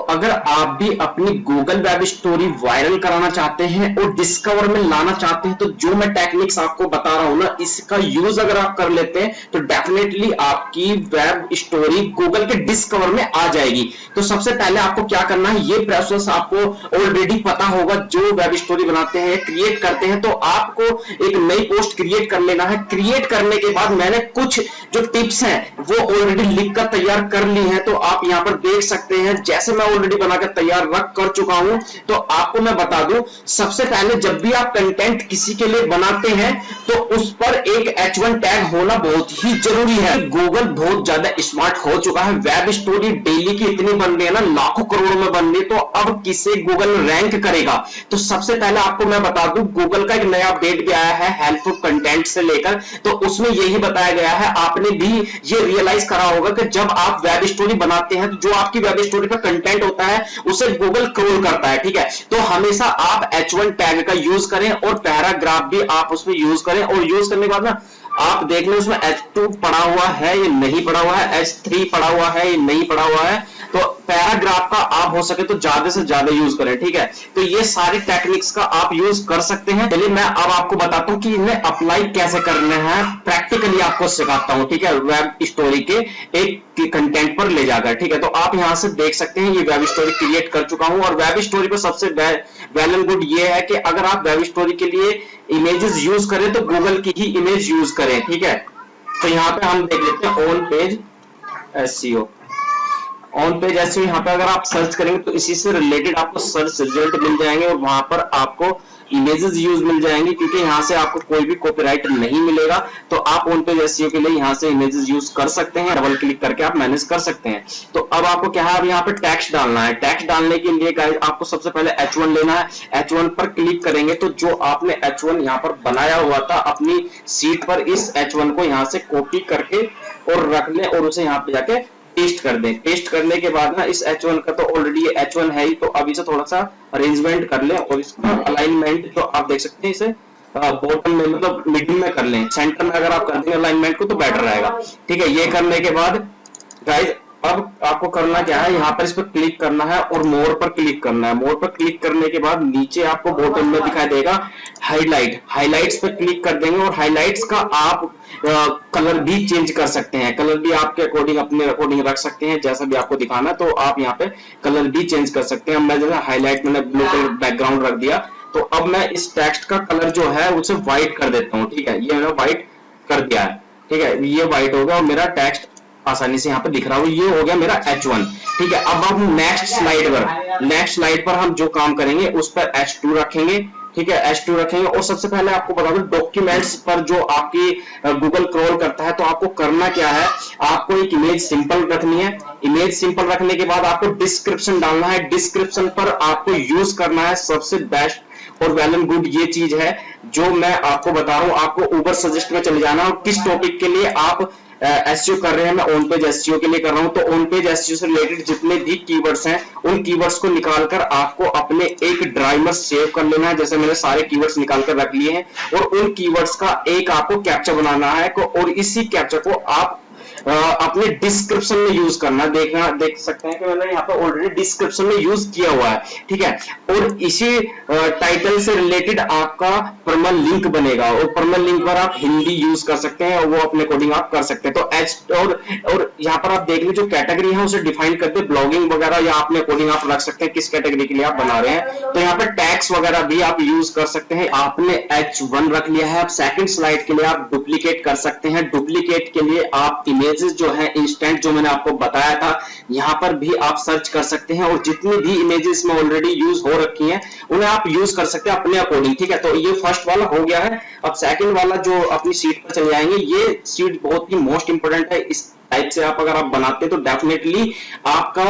अगर आप भी अपनी गूगल वेब स्टोरी वायरल कराना चाहते हैं और डिस्कवर में लाना चाहते हैं, तो जो मैं टेक्निक्स आपको बता रहा हूं ना, इसका यूज अगर आप कर लेते हैं तो डेफिनेटली आपकी वेब स्टोरी गूगल के डिस्कवर में आ जाएगी। तो सबसे पहले आपको क्या करना है, ये प्रोसेस आपको ऑलरेडी पता होगा। जो वेब स्टोरी बनाते हैं, क्रिएट करते हैं, तो आपको एक नई पोस्ट क्रिएट कर लेना है। क्रिएट करने के बाद मैंने कुछ जो टिप्स हैं वो ऑलरेडी लिखकर तैयार कर ली है, तो आप यहां पर देख सकते हैं। जैसे मैं ऑलरेडी बनाकर तैयार रख कर चुका हूं, तो आपको मैं बता दूं, सबसे पहले जब भी आप कंटेंट किसी के लिए बनाते हैं तो उस पर एक H1 टैग होना बहुत ही जरूरी है। गूगल बहुत ज्यादा स्मार्ट हो चुका है। वेब स्टोरी डेली की इतनी बन रही है ना, लाखों करोड़ों में बन रही है, तो अब किसे गूगल रैंक करेगा। तो सबसे पहले आपको मैं बता दूं, गूगल का एक नया अपडेट भी आया है हेल्पफुल कंटेंट से लेकर, तो उसमें यही बताया गया है। आपने भी ये रियलाइज करा होगा कि जब आप वेब स्टोरी बनाते हैं तो जो आपकी वेब स्टोरी का कंटेंट होता है उसे गूगल क्रॉल करता है, ठीक है। तो हमेशा आप H1 टैग का यूज करें और पैराग्राफ भी आप उसमें यूज करें। और यूज करने के बाद ना आप देख लें उसमें H2 पड़ा हुआ है या नहीं पड़ा हुआ है, H3 पड़ा हुआ है या नहीं पड़ा हुआ है। तो पैराग्राफ का आप हो सके तो ज्यादा से ज्यादा यूज करें, ठीक है। तो ये सारी टेक्निक्स का आप यूज कर सकते हैं। चलिए मैं अब आपको बताता हूं कि इन्हें अप्लाई कैसे करना है, प्रैक्टिकली आपको सिखाता हूं, ठीक है। वेब स्टोरी के एक कंटेंट पर ले जाकर, ठीक है। तो आप यहां से देख सकते हैं, ये वेब स्टोरी क्रिएट कर चुका हूं। और वेब स्टोरी पर सबसे वेल एंड गुड ये है कि अगर आप वेब स्टोरी के लिए इमेजेस यूज करें तो गूगल की ही इमेज यूज करें, ठीक है। तो यहां पे हम देख लेते हैं on page SEO. On page SEO यहां पे अगर आप सर्च करेंगे तो इसी से रिलेटेड आपको सर्च रिजल्ट मिल जाएंगे और वहां पर आपको इमेजेस यूज मिल जाएंगे, क्योंकि यहां से आपको कोई भी कॉपीराइट नहीं मिलेगा। तो आप ऑन पेज एसईओ के लिए यहां से इमेजेस यूज कर सकते हैं, डबल क्लिक करके आप मैनेज कर सकते हैं। तो अब आपको क्या है, अब यहां पे टेक्स्ट डालना है। टेक्स्ट डालने के लिए आपको सबसे पहले H1 लेना है। H1 पर क्लिक करेंगे तो जो आपने H1 यहां पर बनाया हुआ था अपनी सीट पर, इस H1 को यहां से कॉपी करके और रख लें और उसे यहां पे जाके पेस्ट कर दें। पेस्ट करने के बाद ना इस H1 का तो ऑलरेडी ये H1 है ही, तो अब इसे थोड़ा सा अरेंजमेंट कर लें और इसका अलाइनमेंट जो आप देख सकते हैं, इसे बॉटम में मतलब मिडिल में कर लें। सेंटर में अगर आप कर दें अलाइनमेंट को तो बेटर रहेगा, ठीक है। ये करने के बाद गाइस अब आपको करना क्या है, यहाँ पर इस पर क्लिक करना है और मोर पर क्लिक करना है। मोर पर क्लिक करने के बाद नीचे आपको बॉटम में दिखाई देगा हाईलाइट। हाईलाइट्स पर क्लिक कर देंगे और हाईलाइट्स का आप कलर भी चेंज कर सकते हैं। कलर भी आपके अकॉर्डिंग अपने अकॉर्डिंग रख सकते हैं, जैसा भी आपको दिखाना, तो आप यहाँ पे कलर भी चेंज कर सकते हैं। मैं जैसे हाईलाइट मैंने ब्लू कलर बैकग्राउंड रख दिया, तो अब मैं इस टेक्स्ट का कलर जो है उसे व्हाइट कर देता हूँ, ठीक है। ये मैंने व्हाइट कर दिया है, ठीक है। ये व्हाइट हो गया और मेरा टेक्स्ट आसानी से यहाँ पे दिख रहा है। ये हो गया मेरा H1, ठीक है। अब हम नेक्स्ट स्लाइड पर हम जो काम करेंगे उस पर H2 रखेंगे, ठीक है। H2 रखेंगे और सबसे पहले आपको बता दूं, डॉक्यूमेंट्स पर जो आपकी गूगल क्रॉल करता है तो आपको करना क्या है, आपको एक इमेज सिंपल रखनी है। इमेज सिंपल रखने के बाद आपको डिस्क्रिप्शन डालना है। डिस्क्रिप्शन पर आपको यूज करना है सबसे बेस्ट और वेल एंड गुड ये चीज है जो मैं आपको बता रहा हूं। आपको ऊबर सजेस्ट में चले जाना और किस टॉपिक के लिए आप एसईओ कर रहे हैं। मैं ऑन पेज एसईओ के लिए कर रहा हूं, तो ऑन पेज एसईओ से रिलेटेड जितने भी कीवर्ड्स हैं उन कीवर्ड्स को निकालकर आपको अपने एक ड्राइव में सेव कर लेना है। जैसे मैंने सारे कीवर्ड्स निकालकर रख लिए हैं और उन कीवर्ड्स का एक आपको कैप्चा बनाना है और इसी कैप्चा को आप अपने डिस्क्रिप्शन में यूज करना। देख सकते हैं कि मैंने यहाँ पे ऑलरेडी डिस्क्रिप्शन में यूज किया हुआ है, ठीक है। और इसी टाइटल से रिलेटेड आपका परमल लिंक बनेगा और परमल लिंक पर आप हिंदी यूज कर सकते हैं और वो अपने अकॉर्डिंग आप कर सकते हैं। तो एच और यहाँ पर आप देख लीजिए जो कैटेगरी है उसे डिफाइन करते हैं, ब्लॉगिंग वगैरह या अपने अकॉर्डिंग आप रख सकते हैं किस कैटेगरी के लिए आप बना रहे हैं। तो यहाँ पर टैग्स वगैरह भी आप यूज कर सकते हैं। आपने H1 रख लिया है, अब सेकंड स्लाइड के लिए आप डुप्लीकेट कर सकते हैं। डुप्लीकेट के लिए आप इमेजेस जो है इंस्टेंट जो मैंने आपको बताया था यहां पर भी आप सर्च कर सकते हैं और जितनी भी इमेजेस में ऑलरेडी यूज हो रखी हैं उन्हें आप यूज कर सकते हैं अपने अकॉर्डिंग, ठीक है। तो ये फर्स्ट वाला हो गया है। अब सेकंड वाला जो अपनी सीट पर चले जाएंगे, ये सीट बहुत ही मोस्ट इंपोर्टेंट है। इस टाइप से आप अगर आप बनाते हैं तो डेफिनेटली आपका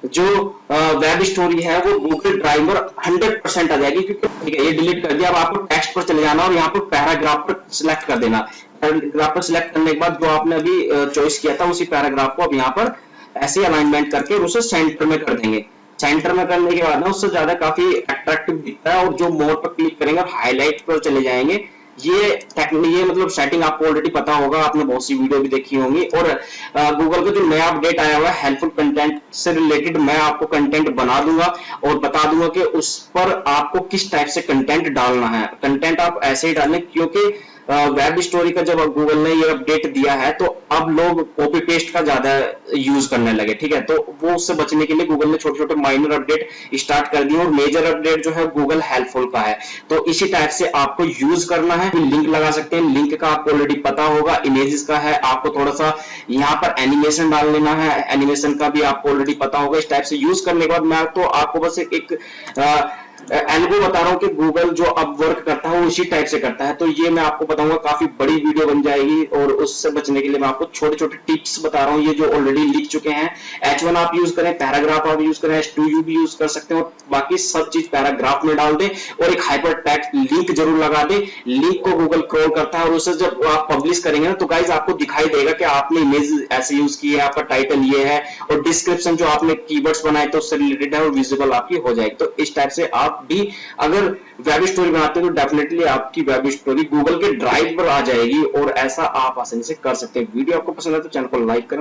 जो वेब स्टोरी है वो गूगल ड्राइव पर 100% आ जाएगी, क्योंकि ठीक है ये डिलीट कर दिया। अब आपको टेक्स्ट पर चले जाना और यहाँ पर पैराग्राफ पर सिलेक्ट कर देना। पैराग्राफ पर सिलेक्ट करने के बाद जो आपने अभी चॉइस किया था उसी पैराग्राफ को अब यहाँ पर ऐसे अलाइनमेंट करके उसे सेंटर में कर देंगे। सेंटर में करने के बाद ना उससे ज्यादा काफी अट्रैक्टिव दिखता है और जो मोर पर क्लिक करेंगे हाईलाइट पर चले जाएंगे ये मतलब सेटिंग आपको ऑलरेडी पता होगा, आपने बहुत सी वीडियो भी देखी होंगी। और गूगल का जो नया अपडेट आया हुआ है हेल्पफुल कंटेंट से रिलेटेड, मैं आपको कंटेंट बना दूंगा और बता दूंगा कि उस पर आपको किस टाइप से कंटेंट डालना है। कंटेंट आप ऐसे ही डालें, क्योंकि वेब स्टोरी का जब गूगल ने ये अपडेट दिया है तो अब लोग कॉपी पेस्ट का ज्यादा यूज करने लगे, ठीक है। तो वो उससे बचने के लिए गूगल ने छोटे छोटे माइनर अपडेट स्टार्ट कर दिए और मेजर अपडेट जो है गूगल हेल्पफुल का है। तो इसी टाइप से आपको यूज करना है। लिंक लगा सकते हैं, लिंक का आपको ऑलरेडी पता होगा। इमेजेस का है, आपको थोड़ा सा यहाँ पर एनिमेशन डाल लेना है, एनिमेशन का भी आपको ऑलरेडी पता होगा। इस टाइप से यूज करने के बाद मैं तो आपको बस एक एल्गो बता रहा हूं कि गूगल जो अब वर्क करता है वो इसी टाइप से करता है। तो ये मैं आपको बताऊंगा, काफी बड़ी वीडियो बन जाएगी और उससे बचने के लिए मैं आपको छोटे छोटे टिप्स बता रहा हूं, ये जो ऑलरेडी लिख चुके हैं। H1 आप यूज करें, पैराग्राफ आप यूज करें, H2U भी यूज कर सकते हैं और बाकी सब चीज पैराग्राफ में डाल दें और एक हाइपर टेक्स्ट लिंक जरूर लगा दें। लिंक को गूगल क्रॉल करता है और उसे जब आप पब्लिश करेंगे ना तो गाइज आपको दिखाई देगा कि आपने इमेज ऐसे यूज की है, आपका टाइटल ये है और डिस्क्रिप्शन जो आपने कीवर्ड्स बनाए तो उससे रिलेटेड है और विजिबल आपकी हो जाएगी। तो इस टाइप से आप भी अगर वेब स्टोरी बनाते हैं तो डेफिनेटली आपकी वेब स्टोरी गूगल के ड्राइव पर आ जाएगी और ऐसा आप आसानी से कर सकते हैं। वीडियो आपको पसंद है तो चैनल को लाइक करें।